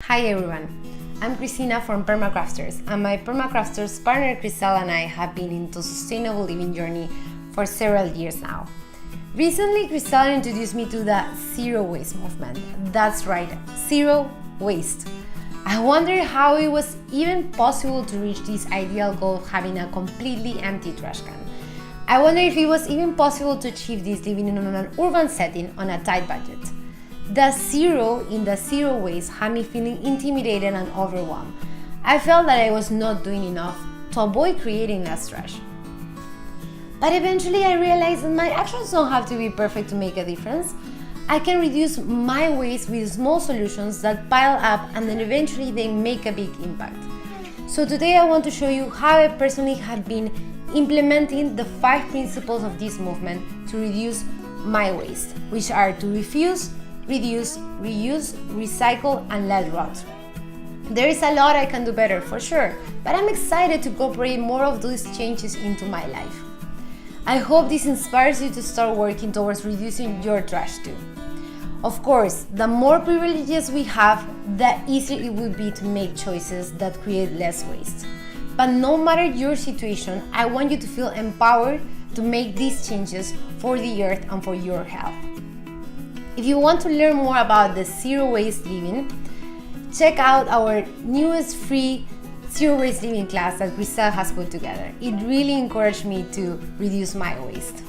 Hi everyone, I'm Cristina from Permacrafters, and my Permacrafters partner Cristina and I have been into sustainable living journey for several years now. Recently, Cristina introduced me to the zero waste movement. That's right, zero waste. I wondered how it was even possible to reach this ideal goal of having a completely empty trash can. I wondered if it was even possible to achieve this living in an urban setting on a tight budget. The zero in the zero waste had me feeling intimidated and overwhelmed. I felt that I was not doing enough to avoid creating less trash. But eventually I realized that my actions don't have to be perfect to make a difference. I can reduce my waste with small solutions that pile up and then eventually they make a big impact. So today I want to show you how I personally have been implementing the 5 principles of this movement to reduce my waste, which are to refuse, reduce, reuse, recycle, and let rot. There is a lot I can do better for sure, but I'm excited to incorporate more of those changes into my life. I hope this inspires you to start working towards reducing your trash too. Of course, the more privileges we have, the easier it will be to make choices that create less waste. But no matter your situation, I want you to feel empowered to make these changes for the earth and for your health. If you want to learn more about the zero waste living, check out our newest free zero waste living class that Cristina has put together. It really encouraged me to reduce my waste.